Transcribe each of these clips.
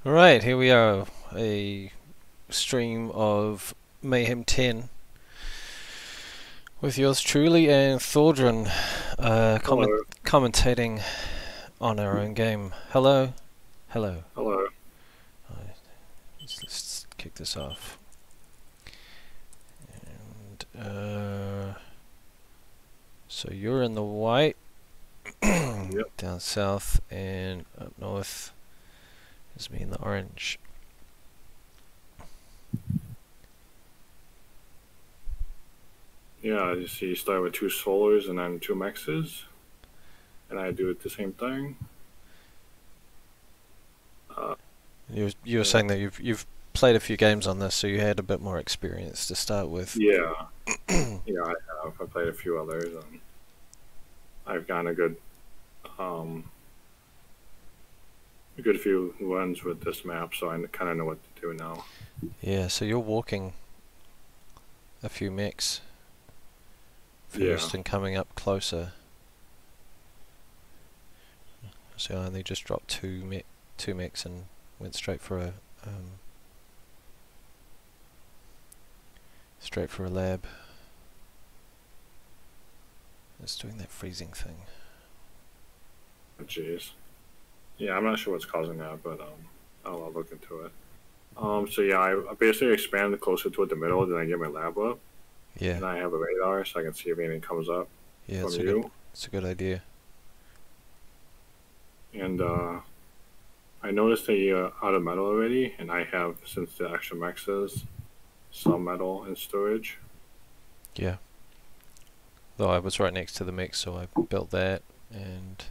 Alright, here we are, a stream of Mayhem 10 with yours truly and Thaldren commentating on our own game. Hello. Hello. Hello. Right, let's kick this off. And so you're in the white, Yep. down south, and up north is me in the orange. Yeah, you see, you start with 2 solars and then 2 mexes, and I do it the same thing. You were saying that you've played a few games on this, so you had a bit more experience to start with. Yeah, yeah, I have. I played a few others, and I've gotten a good few runs with this map, so I kind of know what to do now. Yeah, so you're walking a few mechs first and coming up closer. So I only just dropped two mechs and went straight for a lab. It's doing that freezing thing. Jeez. Yeah, I'm not sure what's causing that, but I'll look into it. So yeah, I basically expand closer toward the middle, then I get my lab up. Yeah. And I have a radar, so I can see if anything comes up. Yeah, from it's a good idea. And I noticed that you're out of metal already, and I have, since the extra mexes, some metal in storage. Yeah. Though I was right next to the mix, so I built that, and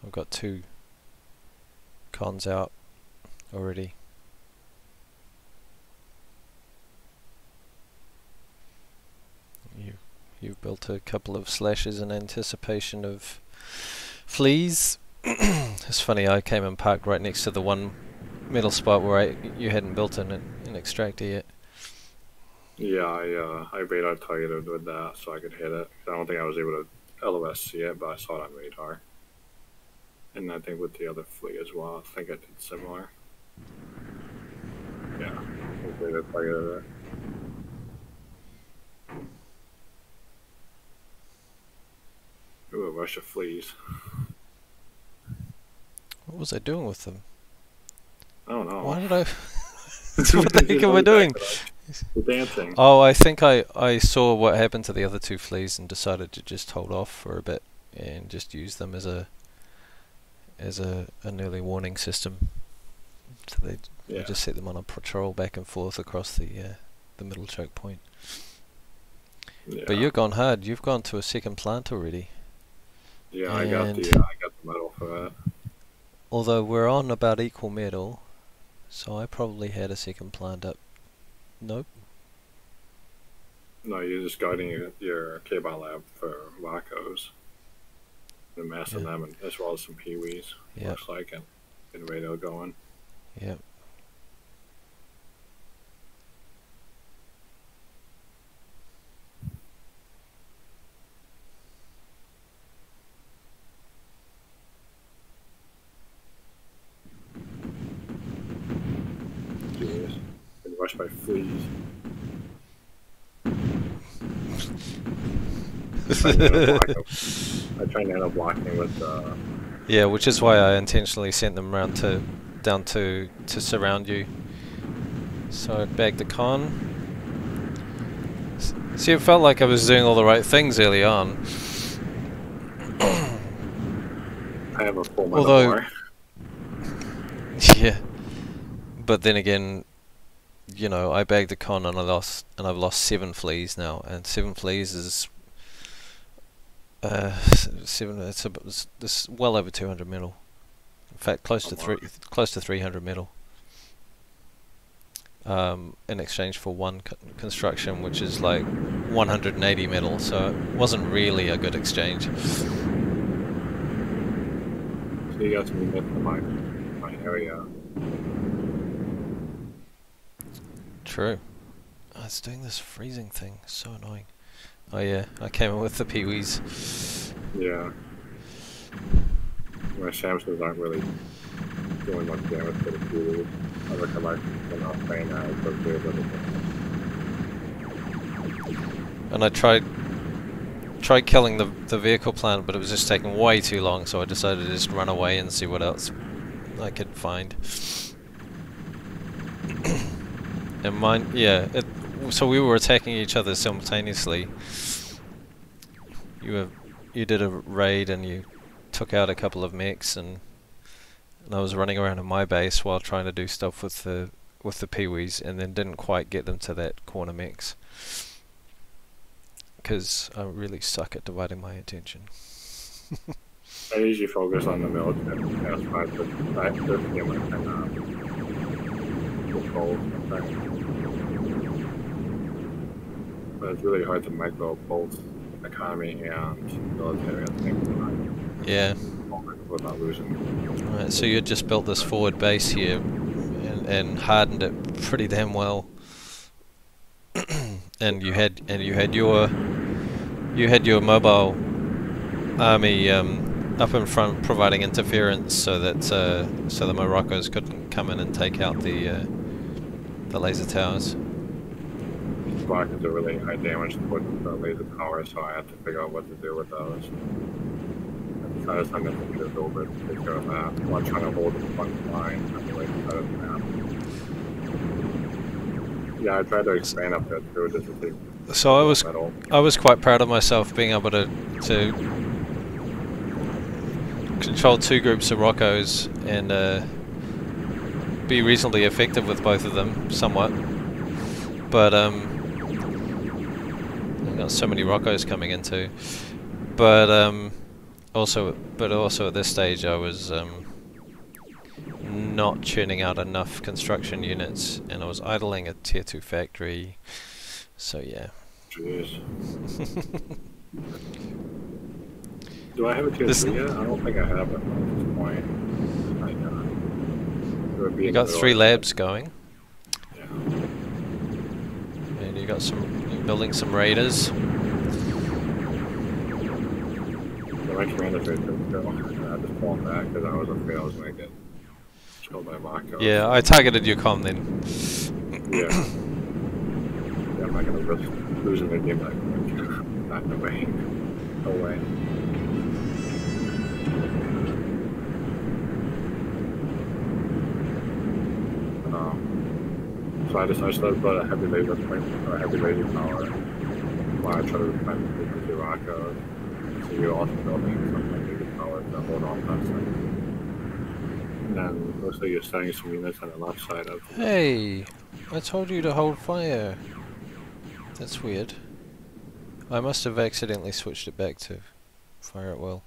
I've got 2 cons out already. You've built a couple of slashes in anticipation of fleas. It's funny, I came and parked right next to the one middle spot where you hadn't built an extractor yet. Yeah, I radar targeted with that so I could hit it. I don't think I was able to LOS see it, but I saw it on radar. And I think with the other flea as well, I think I did similar. Yeah, I radar targeted it. Ooh, a rush of fleas. What was I doing with them? I don't know. Why did I... What the heck am I doing? Dancing. Oh, I think I saw what happened to the other 2 fleas and decided to just hold off for a bit and just use them as an early warning system. So I just set them on a patrol back and forth across the middle choke point. Yeah. But you've gone hard. You've gone to a second plant already. Yeah, I got the metal for that. Although we're on about equal metal, so I probably had a second plant up. Nope. No, you're just guarding your K-Bot lab for Wackos. And massing them, and as well as some peewees. Yeah. Looks like, and getting radio going. Yep. Jeez. Been rushed by fleas. I try to end up blocking with Yeah, which is why I intentionally sent them round down to surround you. So I bagged the con. See, it felt like I was doing all the right things early on. I have a full metal bar. Yeah. But then again, you know, I bagged the con and I've lost 7 fleas now, and 7 fleas is it's well over 200 metal. In fact, close to 300 metal. In exchange for 1 construction, which is like 180 metal, so it wasn't really a good exchange. So you got to move into my area. True. Oh, it's doing this freezing thing. So annoying. Oh yeah, I came in with the peewees. Yeah. My Samsons aren't really doing much damage to the Kiwis. Every time I'm not playing that, it's okay with it. And I tried killing the vehicle plant, but it was just taking way too long, so I decided to just run away and see what else I could find. And mine, yeah, so we were attacking each other simultaneously. You did a raid and you took out a couple of mechs, and I was running around in my base while trying to do stuff with the peewees, and then didn't quite get them to that corner mechs because I really suck at dividing my attention. I usually focus on the military aspect, but it's really hard to micro both economy and military at the same time. Yeah. Without losing. Right, so you just built this forward base here and hardened it pretty damn well. And you had your mobile army up in front providing interference so that so the Moroccos couldn't come in and take out the laser towers. Rockets are really high damage to the laser towers, so I have to figure out what to do with those. I just had nothing to do over to take care of that. I'm not trying to hold the front line on the right side of the map. Yeah, I tried to expand up there too, just to take. So I was quite proud of myself being able to control two groups of Roccos and be reasonably effective with both of them, somewhat. But I've got so many Roccos coming in too. But also at this stage I was not churning out enough construction units, and I was idling a tier 2 factory, so yeah. Jeez. Do I have a tier 2 yet? I don't think I have it at this point. You got 3 labs going. Yeah. And you're building some raiders. My commander's right there, so I just pulled back because I was afraid I was going to get killed by Mako. Yeah, I targeted your comm then. Yeah. I'm not going to risk losing the game like not in the way. No way. So I decided to put a heavy laser point, or a heavy laser power while I try to find the Rocco. So you're also building something laser power to hold on that side. And then looks like you're setting some units on the left side of. Hey, I told you to hold fire. That's weird. I must have accidentally switched it back to fire at will.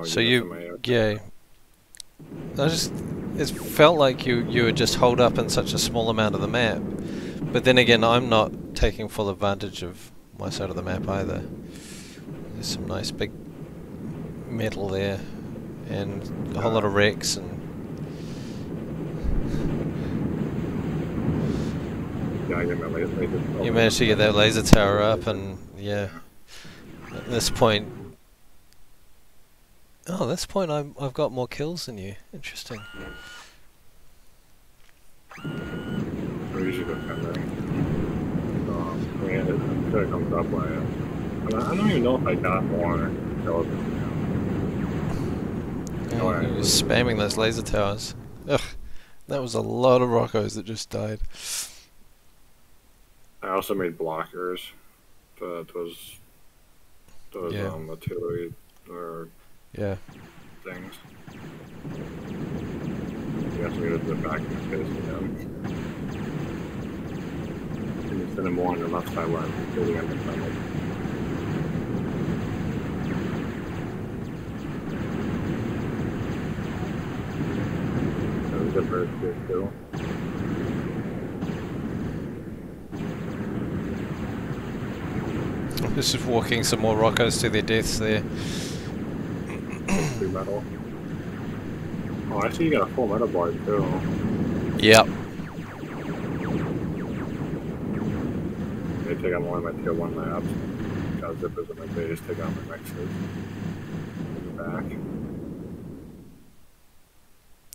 So yeah. It felt like you would just hold up in such a small amount of the map. But then again, I'm not taking full advantage of my side of the map either. There's some nice big metal there, and a whole lot of wrecks, and yeah, you managed to get that laser tower up, and yeah. At this point, I've got more kills than you. Interesting. It comes up like I don't even know if I got more kills. Yeah, you're just spamming those laser towers. Ugh, that was a lot of Roccos that just died. I also made blockers, but those artillery or things. You have to go to the back and face them. And you send them more on the left side where I'm building on the side. There's a bird here too. Just walking some more Roccos to their deaths there. Free metal. Oh, I see you got a full metal board too. Yep. They take on one of my tier 1 labs. Got zippers in my base, take on my mexes. Back.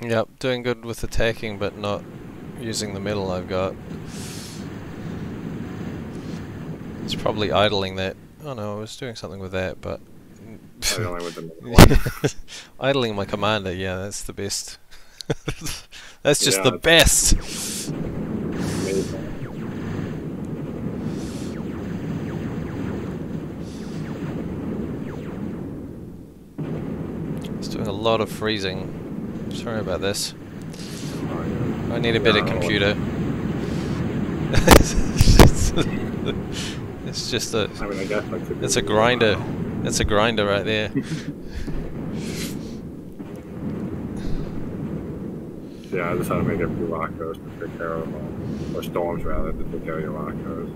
Yep, doing good with attacking, but not using the metal I've got. It's probably idling that. Oh no, I was doing something with that, but... Idling with the one. Idling my commander, yeah, that's the best. That's just Yeah, the best! Amazing. It's doing a lot of freezing. Sorry about this. Oh, yeah. I need a better computer. It's just a... I mean, I guess I could It's a grinder. It's a grinder right there. Yeah, I just had to make a few rockos to take care of them. Or storms, rather, to take care of your rockos.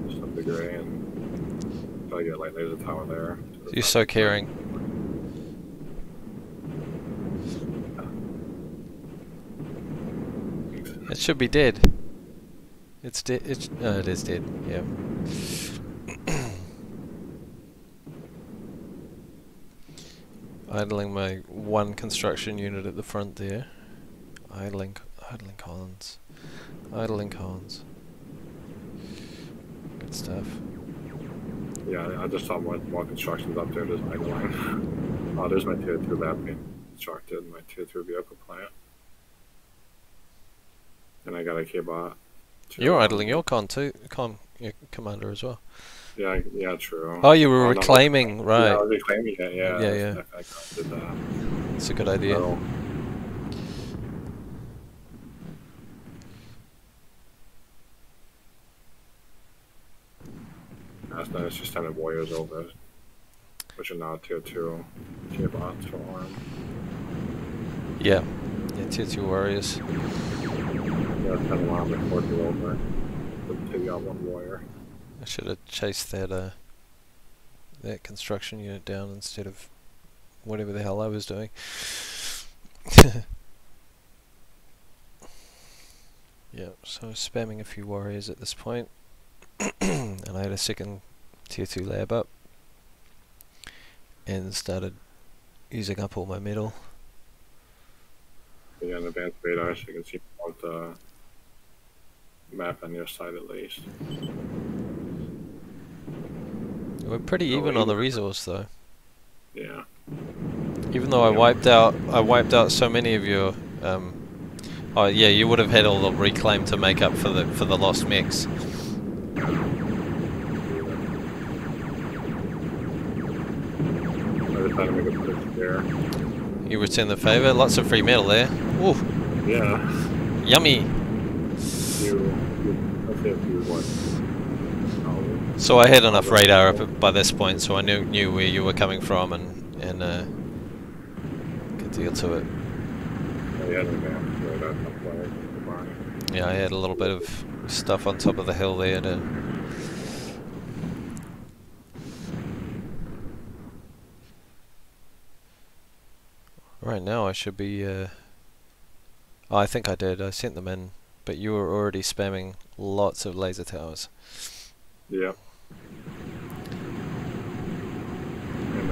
To some degree, and try to get like laser tower there. You're so caring. It should be dead. It's dead. No, it is dead. Yeah. Idling my one construction unit at the front there. Idling cons. Idling cons. Good stuff. Yeah, I just saw more constructions up there just idling. Oh, there's my tier 2 lab being constructed, my tier 2 vehicle plant. And I got a K-bot. You're idling your con too, your commander as well. Yeah, yeah, true. Oh, you were reclaiming, right? Yeah, I was reclaiming it, yeah. Yeah. I did that. It's a good idea. So, that's nice, just sending warriors over, which are now tier 2 K-bots for arm. Yeah. Yeah, tier 2 warriors. Yeah, sending arm and forces over to take out one warrior. I should have chased that that construction unit down instead of whatever the hell I was doing. Yeah, so spamming a few warriors at this point. And I had a second tier 2 lab up and started using up all my metal. You got an advanced radar so you can see more of the map on your side at least. We're pretty even on the resource though. Yeah. Even though I wiped out so many of your oh yeah, you would have had all the reclaim to make up for the lost mechs. I just had to make a push there. You return the favor. Lots of free metal there. Ooh, Yeah. yummy. Let's say a few ones. So I had enough radar up by this point, so I knew where you were coming from and could deal to it. Yeah, an advanced radar somewhere. Yeah, I had a little bit of stuff on top of the hill there to... Right now I should be... Oh, I think I did. I sent them in, but you were already spamming lots of laser towers. Yeah. And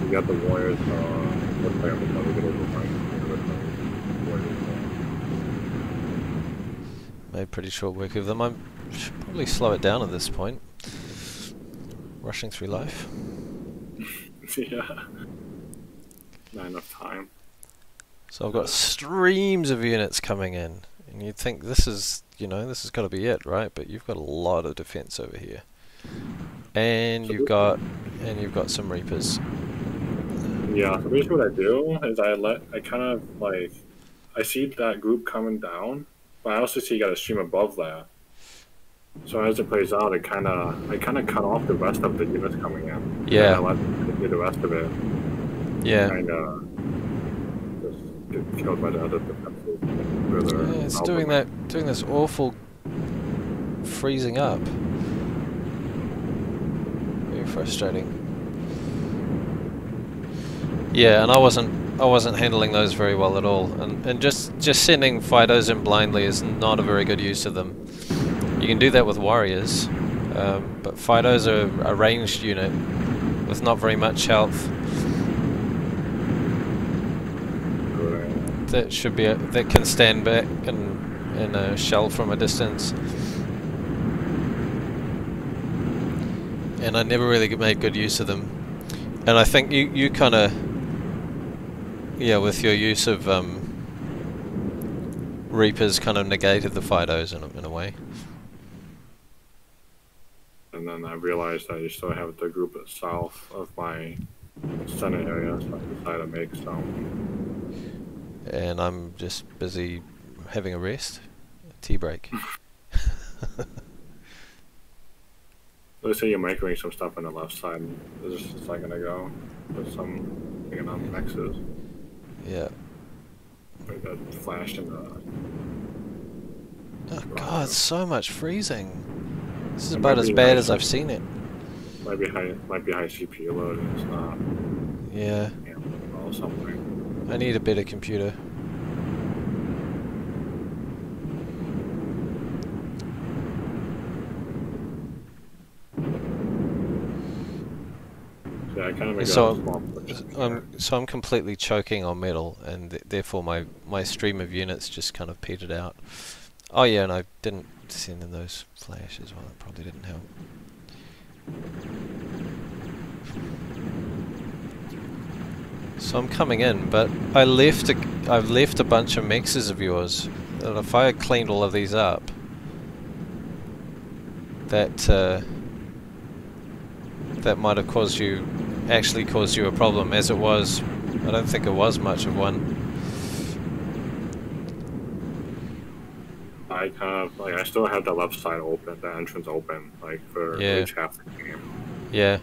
we got the warriors. Looks like I'm probably gonna Made pretty short work of them. I should probably slow it down at this point. Rushing through life. Yeah. Not enough time. So I've got streams of units coming in, and you'd think this is, this has got to be it, right? But you've got a lot of defense over here, and you've got some Reapers. Yeah. So basically, what I do is I see that group coming down, but I also see you got a stream above that. So as it plays out, I kind of cut off the rest of the units coming in. Yeah. And I let them do the rest of it. Yeah. And just get killed by the other defenses. Yeah, it's doing this awful freezing up. Very frustrating. Yeah, and I wasn't handling those very well at all. And just sending Fidos in blindly is not a very good use of them. You can do that with warriors, but Fido's a ranged unit with not very much health. That should be that can stand back and shell from a distance. And I never really made good use of them. And I think you kind of, yeah, with your use of Reapers, kind of negated the Fidos in a way. And then I realized that you still have the group south of my Senate area, so I decided to make some. And I'm just busy having a rest, tea break. Let's say you're microwaving some stuff on the left side. Is just a second ago, with some thinking on mexes. Yeah. Like that flashed in the. Oh god, so much freezing. This is about as bad as I've seen it. Might be high CPU load. And it's not. Yeah. Or something. I need a better computer. Yeah, I kind of make so I'm completely choking on metal, and therefore my stream of units just kind of petered out. Oh yeah, and I didn't send in those flashes. Well, that probably didn't help. So I'm coming in, but I've left a bunch of mexes of yours. And if I had cleaned all of these up, that might have caused you a problem. As it was, I don't think it was much of one. I kind of I still have the left side open, the entrance open, like for each half the game. Yeah,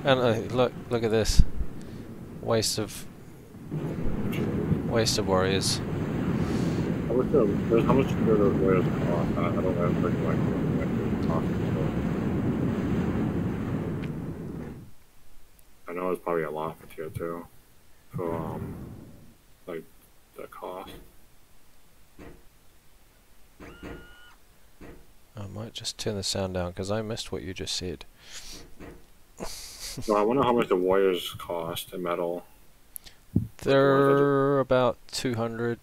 and look at this, waste of warriors. How much do those warriors cost? I don't have like talking. I know it's probably a lot for tier 2, for like the cost. I might just turn the sound down because I missed what you just said. No, I wonder how much the warriors cost in metal. They're about 200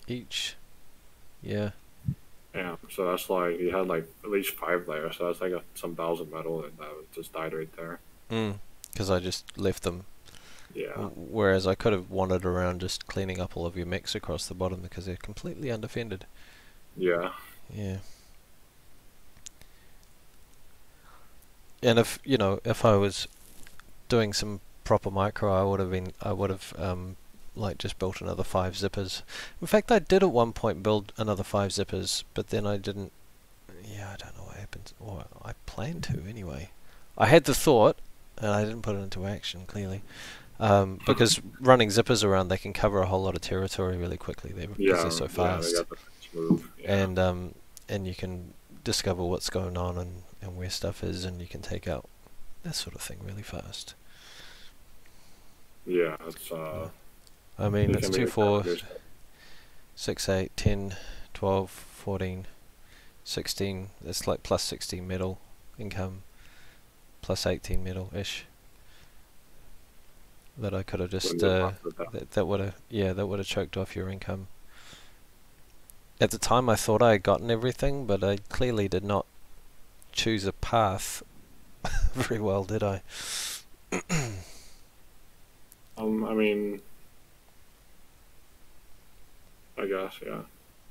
each. Yeah. Yeah, so that's like, you had like at least 5 layers, so that's like some 1,000 metal and that just died right there. Because I just left them. Yeah. Whereas I could have wandered around just cleaning up all of your mechs across the bottom because they're completely undefended. Yeah. Yeah. And if I was doing some proper micro, I would have like just built another 5 zippers. In fact, I did at one point build another 5 zippers, but then I didn't. Yeah, I don't know what happened. Or I planned to anyway. I had the thought, and I didn't put it into action clearly. Because running zippers around, they can cover a whole lot of territory really quickly. Because they're so fast. Yeah, they got the move. Yeah. And you can discover what's going on and where stuff is, and you can take out that sort of thing really fast. Yeah, it's I mean, it's 2, 4, 6, 8, 10, 12, 14, 16. It's like plus 16 metal income, plus 18 metal-ish. That I could have just that would have choked off your income. At the time, I thought I had gotten everything, but I clearly did not choose a path very well, did I? I mean, I guess, yeah.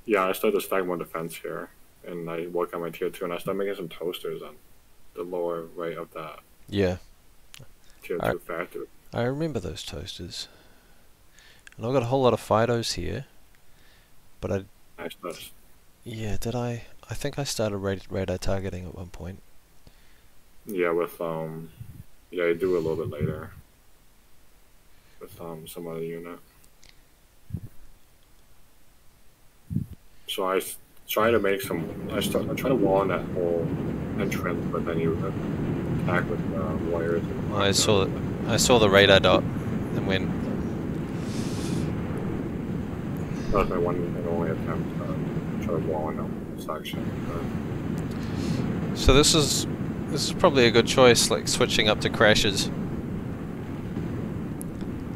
Yeah, I started to stack more defense here, and I work on my tier 2, and I started making some toasters on the lower right of that. Yeah. Tier 2 factory. I remember those toasters. And I've got a whole lot of Fidos here, but Nice toast. Yeah, did I? I think I started radar targeting at one point. Yeah, with yeah, you do it a little bit later. With some other unit. So I try to make some. I try to wall in that whole entrance, but then you attack with wires. I saw the radar dot and went. That was my one and only attempt to start blowing up the section. So this is probably a good choice, like switching up to crashes.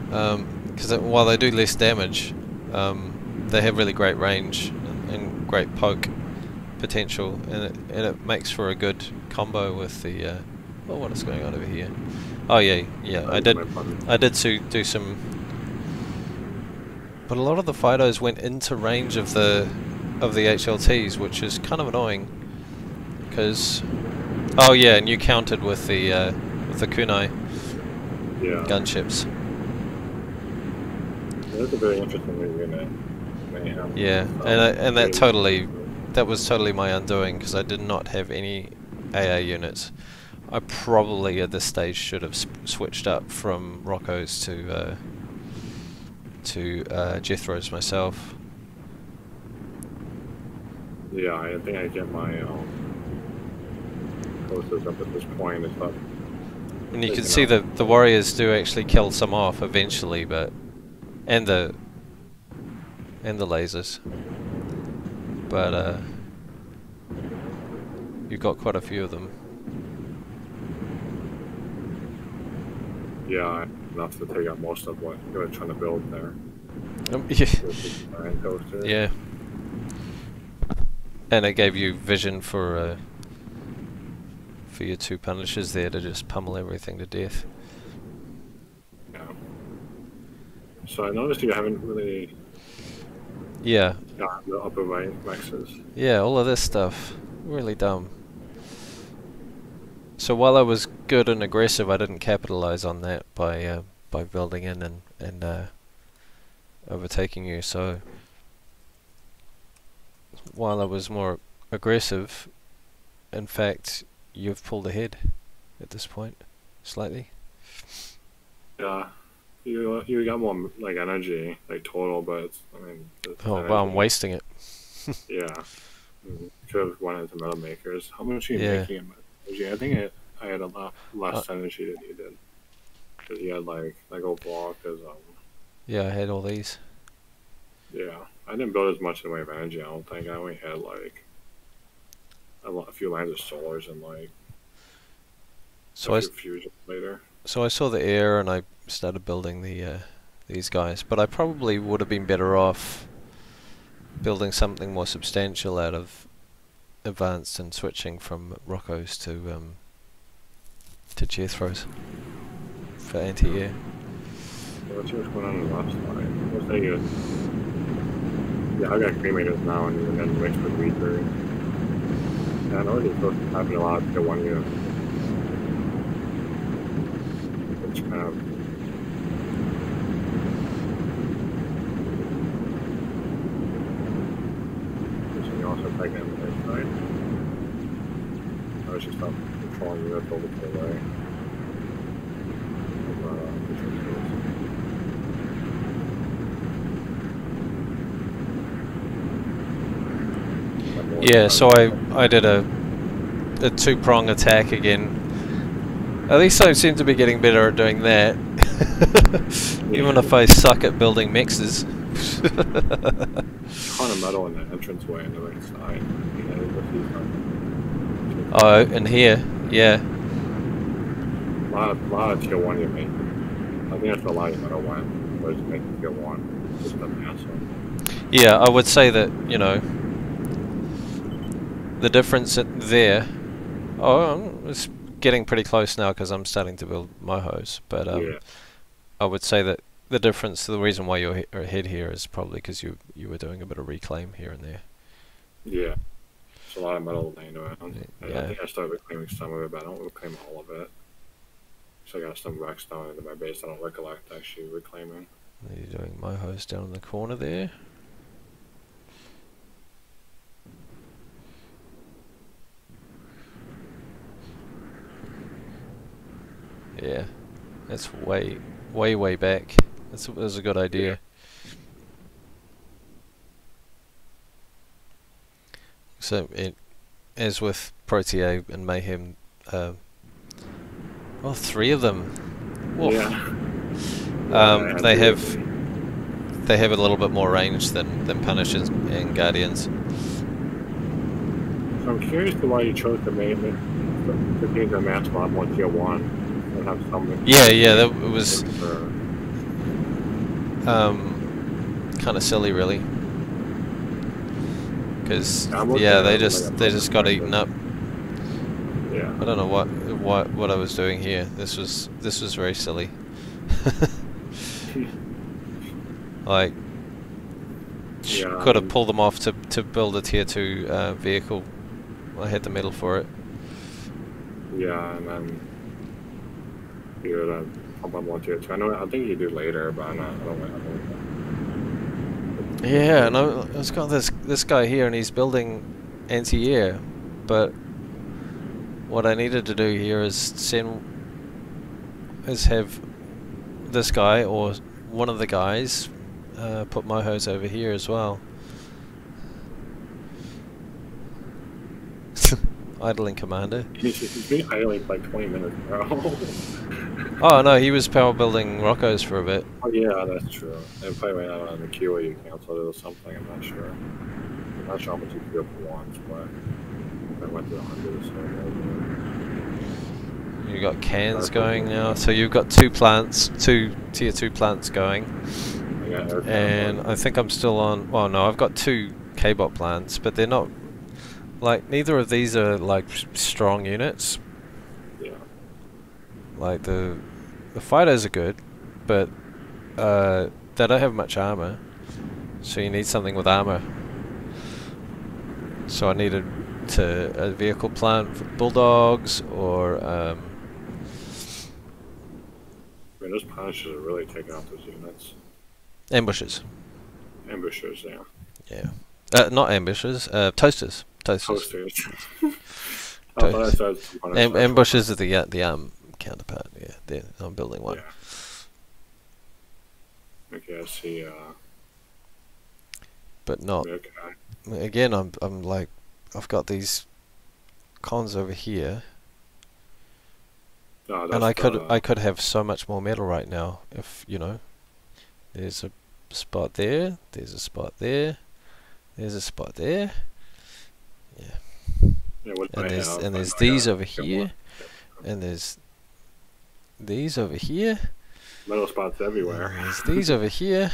Because while they do less damage, they have really great range and great poke potential, and it makes for a good combo with the. Oh, what is going on over here? Oh yeah, I did do some. But a lot of the Fidos went into range of the HLTs, which is kind of annoying. Because, oh yeah, and you countered with the kunai gunships. That's a very interesting new unit. Mayhem. Yeah, and that was totally my undoing, because I did not have any AA units. I probably at this stage should have switched up from Roccos to Jethros myself. Yeah, I think I get my posters up at this point. It's not. And you can see the warriors do actually kill some off eventually, but and the lasers, but you've got quite a few of them. Yeah, enough to take out most of what you were trying to build there. Yeah. And it gave you vision for your two punishers there to just pummel everything to death. Yeah. So I noticed you haven't really got the upper right mexes. Yeah, all of this stuff. Really dumb. So while I was good and aggressive, I didn't capitalize on that by building in and overtaking you. So while I was more aggressive, in fact, you've pulled ahead at this point, slightly. Yeah, you got more like energy, like total, but it's, I mean. Oh well, I'm wasting it. Yeah, could have went into metal makers. How much are you making in energy? I think I had a lot less energy than you did, because you had like overall, because yeah, I had all these. Yeah, I didn't build as much in the way of energy. I don't think I only had like a few lines of solars and like a few fusions later. So I saw the air and I started building these guys, but I probably would have been better off building something more substantial out of advanced and switching from Roccos to Jethros for anti-air. Let's see what's going on the left side. What's that good? Yeah, I got cremators now and even then mixed with reapers. Yeah, I know it's supposed to happen a lot to one unit. It's kind of. So you also take it on the right side. I was just stop controlling units over to the right. Yeah, so I did a two-prong attack again. At least I seem to be getting better at doing that. Even if I suck at building mixes. Ton of metal in the entranceway on the right side. Oh, and here, yeah. A lot of tier 1 you make. I think that's a lot of metal went. Whereas you make tier 1. Just an asshole. Yeah, I would say that, you know, the difference there. Oh, it's getting pretty close now because I'm starting to build mohos. But I would say that the difference, the reason why you're ahead here is probably because you were doing a bit of reclaim here and there. Yeah, it's a lot of metal laying around. Yeah. I think I started reclaiming some of it, but I don't reclaim all of it. So I got some racks down into my base. I don't recollect actually reclaiming. You're doing mohos down in the corner there. Yeah, that's way back. That was a good idea. So, as with Protea and Mayhem, three of them. Woof. Yeah. They have a little bit more range than Punishers and Guardians. So I'm curious to why you chose to change the match mod more tier 1 and have some. Yeah, that was kind of silly, really. Because yeah, they just got eaten up. Yeah. I don't know what I was doing here. This was very silly. Like, could have pulled them off to build a tier 2 vehicle. I had the metal for it. Yeah, and then you would pump up more tier 2. I think you do later, but I don't know. Yeah, and I've got this guy here, and he's building anti-air, but what I needed to do here is have this guy or one of the guys put mohos over here as well. Idling commander. He's been idling for like 20 minutes, bro. Oh no, he was power building Roccos for a bit. Oh yeah, that's true. It probably went out on the queue or you canceled it or something, I'm not sure. I'm not sure how much you queue up once, but I went to 100 or so. You got cans going now, so you've got 2 tier 2 plants going. And I think I'm still on, well no, I've got 2 K-bot plants, but they're not, like, neither of these are like strong units. Yeah. Like the fighters are good, but they don't have much armor, so you need something with armor. So I needed a vehicle plant for bulldogs, or I mean, those punishers are really taking out those units. ambushes. Ambushers, yeah. Yeah. Not ambushes, toasters. Toasters. Ambushes are the counterpart. Yeah, I'm building one. Yeah. Okay, I see. But not. Okay. Again, I'm like, I've got these cons over here, and I could have so much more metal right now if there's a spot there, there's a spot there, there's a spot there. Yeah. And there's these over here, and there's these over here. Metal spots everywhere. There's these over here.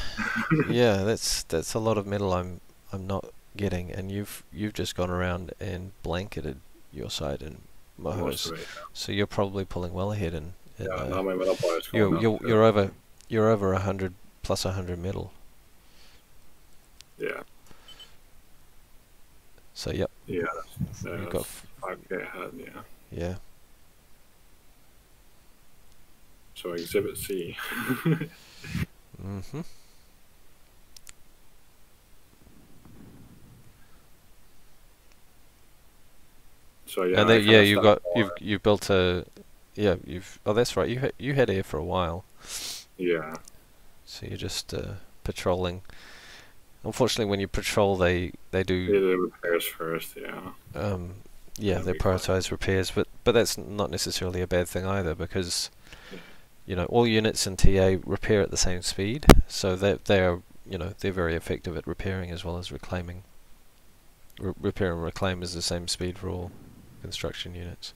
Yeah, that's a lot of metal I'm not getting, and you've just gone around and blanketed your side in mohos, so you're probably pulling well ahead. And now my metal bar is you're over 100 plus 100 metal. Yeah. So yep. Yeah. You've got 5K ahead. Yeah. Yeah. So exhibit C. Mhm. So yeah. And then, you've built a oh that's right, you had air for a while. Yeah. So you're just patrolling. Unfortunately, when you patrol, they do the repairs first. Yeah. Yeah, they prioritize repairs, but that's not necessarily a bad thing either, because all units in TA repair at the same speed, so they're very effective at repairing as well as reclaiming. Repair and reclaim is the same speed for all construction units.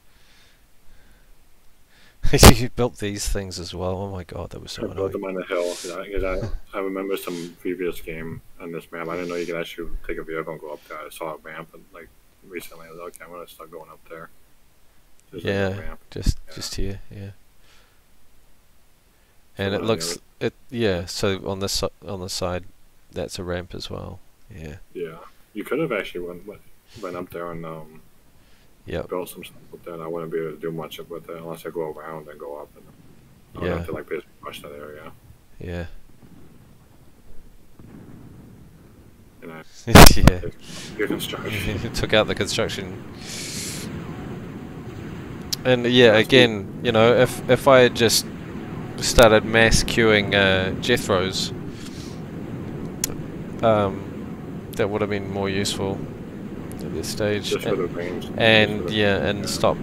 You built these things as well. Oh my god, that was so annoying. I built them on the hill. Because I remember some previous game on this map. I didn't know you could actually take a vehicle and go up there. I saw a ramp and recently. I was like, okay, I'm gonna start going up there. Just here, yeah. And it looks So on the side, that's a ramp as well. Yeah. Yeah, you could have actually went up there and built some stuff with that. I wouldn't be able to do much with it unless I go around and go up, and I would have to basically rush that area. Yeah. And your construction. You took out the construction. And again, if I had just started mass queuing Jethros, that would have been more useful at this stage. Just for the range. And stop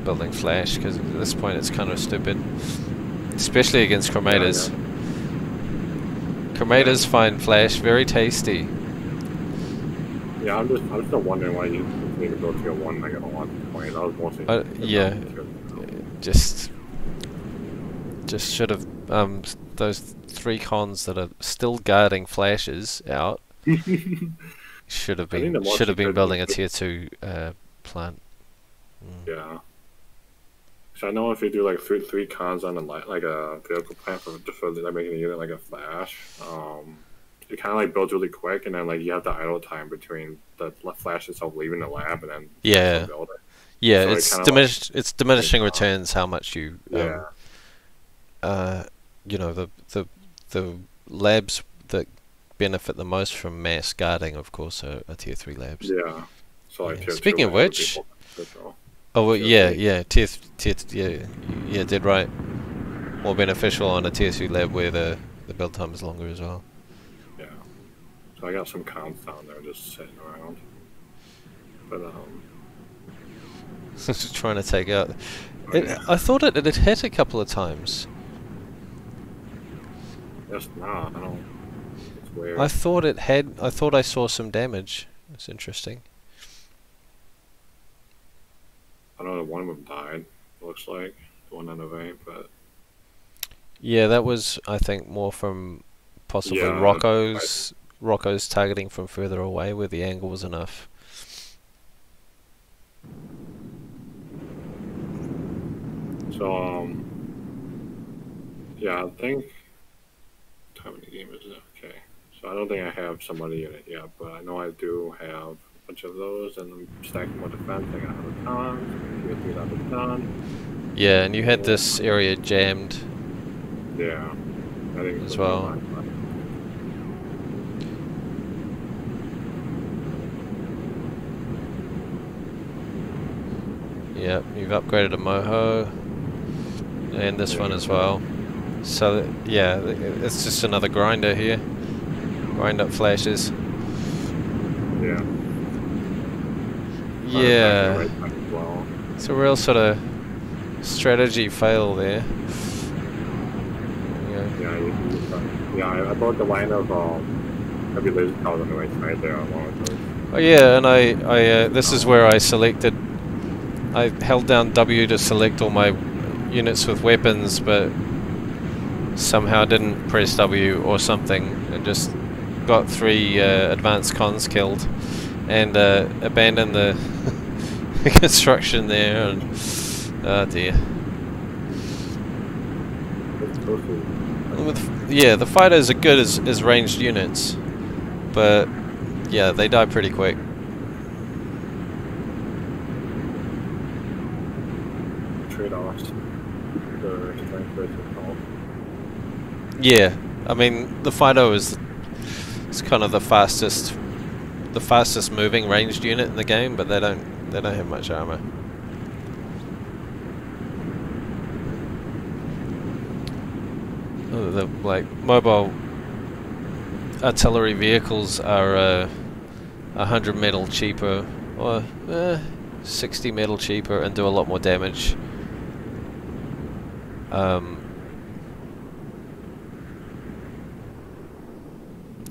building flash, because at this point it's kind of stupid, especially against chromators. Chromators find flash very tasty. Yeah, I'm just wondering why you need to build tier 1 mega on 20. That was mostly. Yeah, just should have those 3 cons that are still guarding flashes out. should have been building a tier 2 plant. Yeah. So I know if you do like three cons on a like a vehicle plant for like making a unit like a flash, it kind of like builds really quick, and then like you have the idle time between the flash itself leaving the lab and then build it. Yeah, so it's diminished. It's diminishing returns how much you you know, the labs that benefit the most from mass guarding, of course, are tier 3 labs. Yeah. So like tier speaking 2 of which. Oh well, yeah, tier dead right. More beneficial on a tier 2 lab where the build time is longer as well. Yeah. So I got some cons down there just sitting around. But just trying to take out. I thought it had hit a couple of times. Yes, nah, I don't. It's weird. I thought it had. I thought I saw some damage. That's interesting. I know that one of them died, looks like, the one on the vein, but... Yeah, that was, I think, more from possibly Rocco's targeting from further away, where the angle was enough. So, yeah, I think... How many game is it? Okay. So I don't think I have somebody in it yet, but I know I do have bunch of those, and I'm stacking more defense. I got 100 tons, 300 tons. Yeah, and you had this area jammed. Yeah, I think as well. Yeah, you've upgraded a Moho, and this one as well. So yeah, it's just another grinder here. Grind up flashes. Yeah. Yeah, it's a real sort of strategy fail there. Yeah, I bought the line of heavy laser towers on the right side there. Oh yeah, and I this is where I selected. I held down W to select all my units with weapons, but somehow didn't press W or something, and just got 3 advanced cons killed. And abandon the construction there, and oh dear. Yeah, the fighters are good as ranged units, but yeah, they die pretty quick. Trade-offs. Yeah, I mean the Fido is kind of the fastest moving ranged unit in the game, but they don't have much armor. The like mobile artillery vehicles are 100 metal cheaper, or 60 metal cheaper, and do a lot more damage.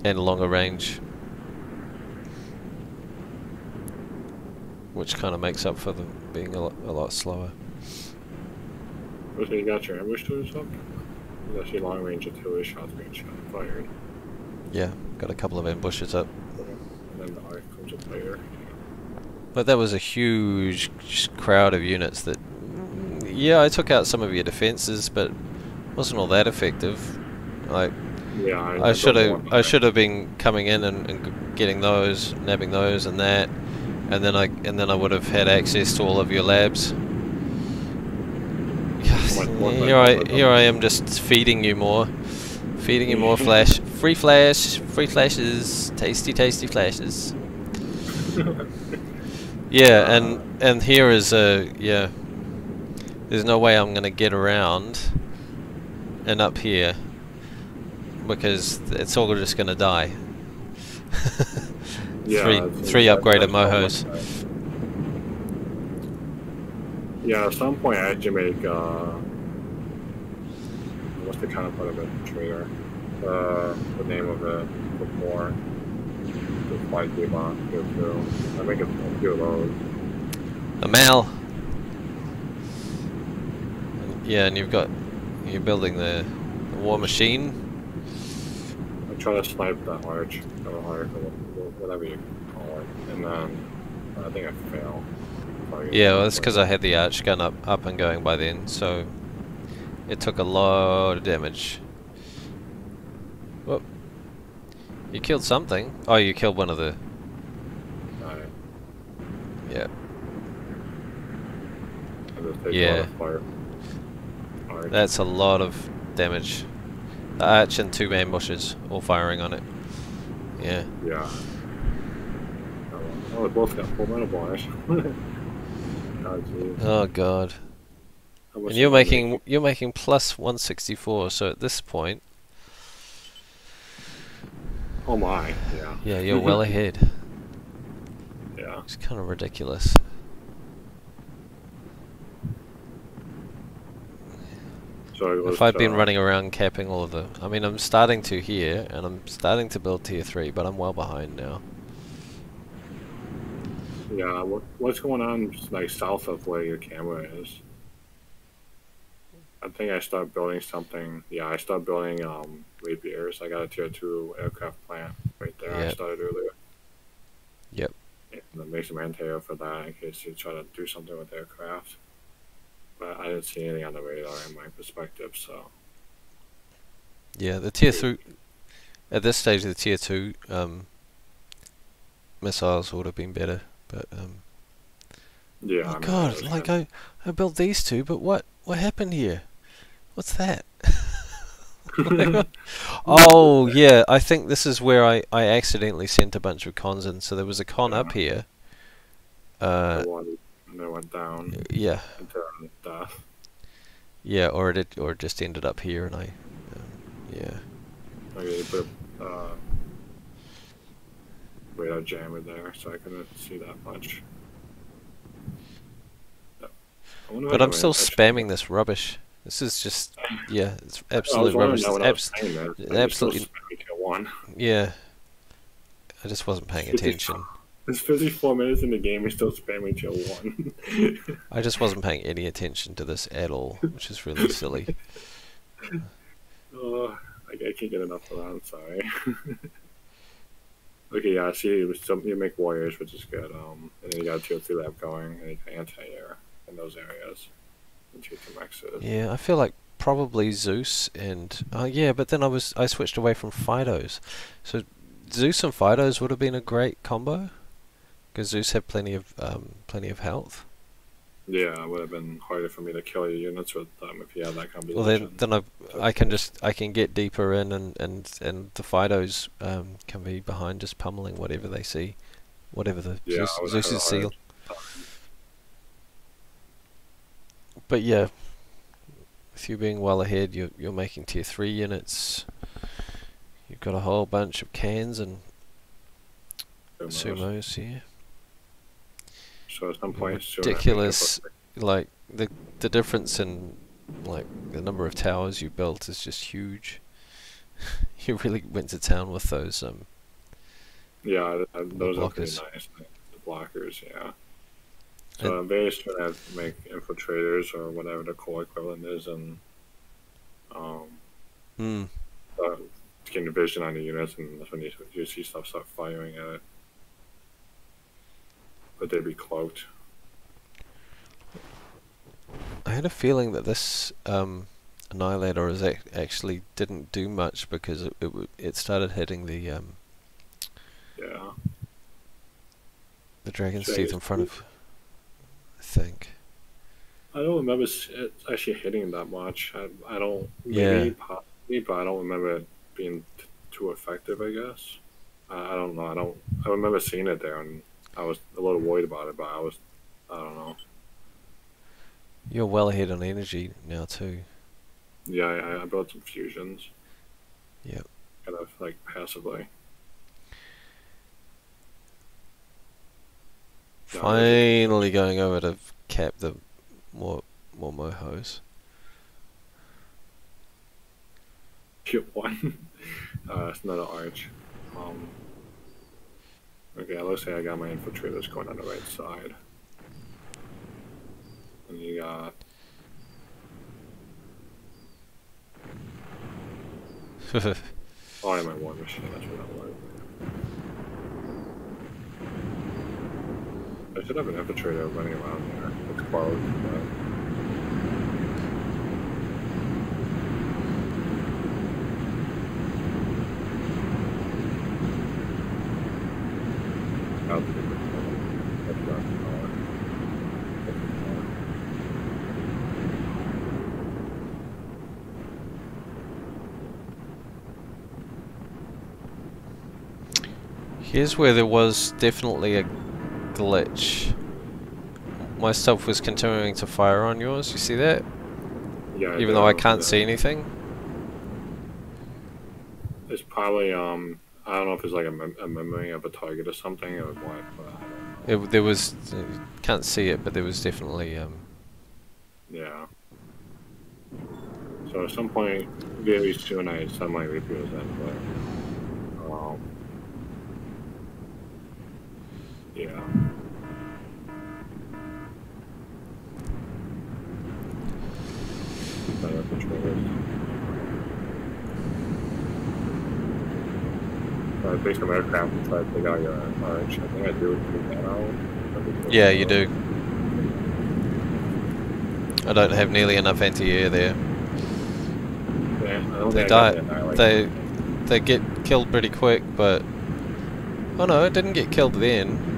And longer range, which kind of makes up for them being a lot slower. So you got your ambush tools up? You actually long range artillery shots being shot fired. Yeah, got a couple of ambushes up. And then the arc comes up later. But that was a huge crowd of units that, yeah, I took out some of your defenses, but wasn't all that effective. Like, yeah, I should have been coming in and getting those, nabbing those and that, and then I would have had access to all of your labs. Here I am just feeding you more flash, free flashes, tasty flashes. Yeah, and here is yeah. There's no way I'm gonna get around and up here, because it's all just gonna die. Yeah, three upgraded Mohos. Yeah, at some point I had to make what's the kind of put of it, trader? The name of it before the flight game on here too. I make a few of those. A Mal. Yeah, and you're building the war machine. I'm trying to snipe that arch, or whatever you call it, and I think I fail. Yeah, well, that's because I had the arch gun up and going by then, so it took a lot of damage. Whoop. You killed something. Oh, you killed one of the... Yeah. Yeah. That's a lot of damage. The arch and 2 ambushes all firing on it. Yeah. Yeah. Oh, we both got full metal bars. Oh god. And you're making plus 164, so at this point... Oh my, yeah. Yeah, you're well ahead. Yeah. It's kind of ridiculous. So if I'd been running around capping all of the... I mean, I'm starting to here, and I'm starting to build tier 3, but I'm well behind now. Yeah, what's going on like south of where your camera is? I think I started building something. Yeah, I started building rapiers. I got a tier 2 aircraft plant right there. Yep. I started earlier. Yep. And then make some anti-air for that in case you try to do something with aircraft. But I didn't see anything on the radar in my perspective, so... Yeah, the tier 3... At this stage, the tier 2 missiles would have been better, but... yeah, oh god, like I built these two, but what happened here? What's that? Oh, yeah, I think this is where I accidentally sent a bunch of cons in, so there was a con up here. And they went down. Yeah. Into death. Yeah, or it just ended up here, and I... yeah. Okay, you put radar jammer there, so I couldn't see that much. But I'm still spamming this rubbish. This is just... yeah, it's absolute rubbish. It's absolutely... Yeah. I just wasn't paying attention. It's 54 minutes in the game, we're still spamming tier 1. I just wasn't paying any attention to this at all, which is really silly. Oh, I can't get enough of that, I'm sorry. Okay, yeah, I see you make warriors, which is good. And then you got a tier 3 lab going, and you got anti-air in those areas. And tier 2 maxes. Yeah, I feel like probably Zeus and... yeah, but then I switched away from Fidos. So Zeus and Fidos would have been a great combo. Because Zeus had plenty of health. Yeah, it would have been harder for me to kill your units with them if you had that combination. Well, then I can get deeper in, and the Fidos can be behind, just pummeling whatever they see, whatever the Zeus's seal. But yeah, with you being well ahead, you're making tier 3 units. You've got a whole bunch of cans and sumos here. So at some point, ridiculous. Like the difference in like the number of towers you built is just huge. You really went to town with those. Yeah, those blockers. Are pretty nice. The blockers, yeah. So I'm very soon I have to make infiltrators or whatever the core equivalent is, and getting vision on the units, and that's when you see stuff start firing at it. But they'd be cloaked. I had a feeling that this Annihilator actually didn't do much because it started hitting the Dragon's Teeth in front of, I think. I don't remember it actually hitting that much. I don't, possibly, but I don't remember it being too effective, I guess. I don't know. I remember seeing it there, and I was a little worried about it, but I don't know. You're well ahead on energy now too. Yeah, I built some fusions. Yep. Kind of like passively. Finally going over to cap the more mohos. Tier 1. It's not an arch. Okay, let's say I got my infiltrators going on the right side. and you got. Oh, I my war machine. That's what that was. I should have an infiltrator running around there. It's closed, but. Here's where there was definitely a glitch. My stuff was continuing to fire on yours, you see that? Yeah. Even though I can't see anything? It's probably, I don't know if it's like a memory of a target or something, or what, but I don't know. There was, can't see it, but there was definitely, Yeah. So at some point, very soon I set my reviews in, but, yeah. Better controllers. I take some aircraft and try to take out your arch. I think I do take that out. yeah, you do. I don't have nearly enough anti-air there. Yeah, I don't They think die. They get killed pretty quick, but oh no, it didn't get killed then.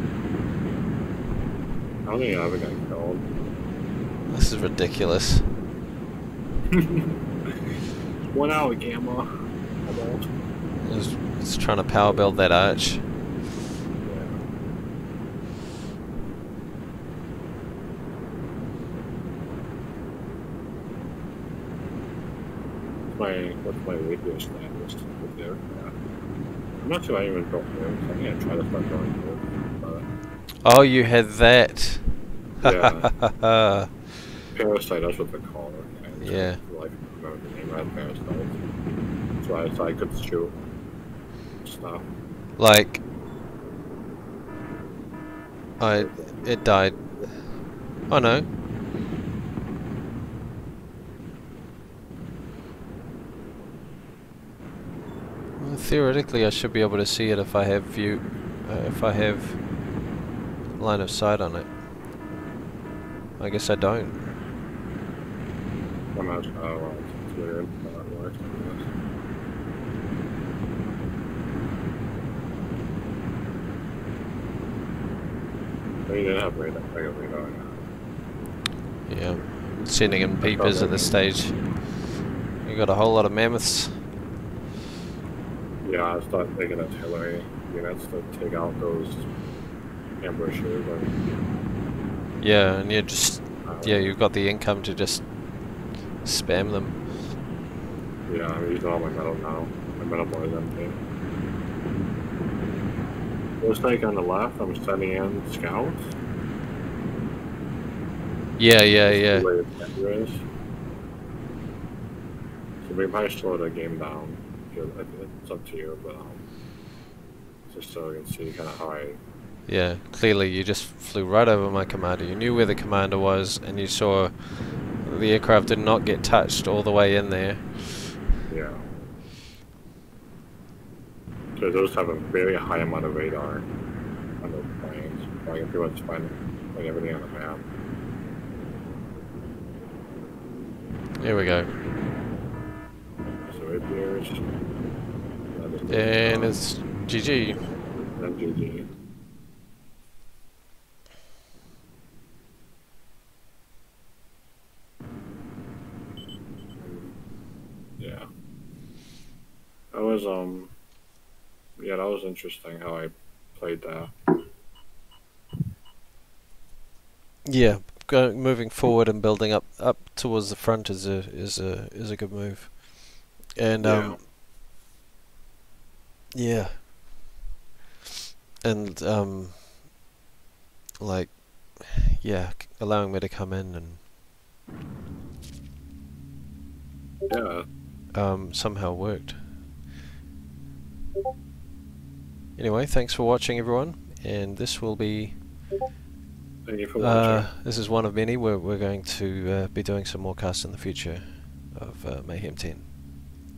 I don't think I ever got killed. This is ridiculous. 1 hour gamma. Almost. It's trying to power build that arch. What's my radio status with the aircraft? I'm not sure I even built moves. I think I tried to start going moves, Oh, you had that. yeah. Parasite, that's what they're called. Okay. Yeah. Like, I remember the name, I had Parasite. So I could shoot stuff. Like, it died. Oh no. Well, theoretically, I should be able to see it if I have view, if I have line of sight on it. I guess I don't. I'm not, oh, well, it's weird how that works, I guess. You didn't have radar, I got radar now. Yeah, sending in peepers at this stage. You got a whole lot of mammoths. Yeah, I started taking artillery units to take out those ambushers. Yeah, and you just, yeah, you've got the income to just spam them. Yeah, I'm using all my metal now. My metal bar is empty. Looks like on the left, I'm sending in scouts. Yeah. So we might slow the game down. It's up to you, but just so you can see kind of how I. Yeah, clearly you just flew right over my commander. You knew where the commander was, and you saw the aircraft did not get touched all the way in there. Yeah. So those have a very high amount of radar on those planes. So I can pretty much find everything on the map. Here we go. So it appears. And it's GG. And GG. Yeah. That was yeah, that was interesting how I played that. Yeah, moving forward and building up towards the front is a good move. And yeah. And like, yeah, allowing me to come in and yeah, somehow worked. Anyway, thanks for watching everyone, and this will be Thank you for watching. This is one of many. We're going to be doing some more casts in the future of Mayhem 10.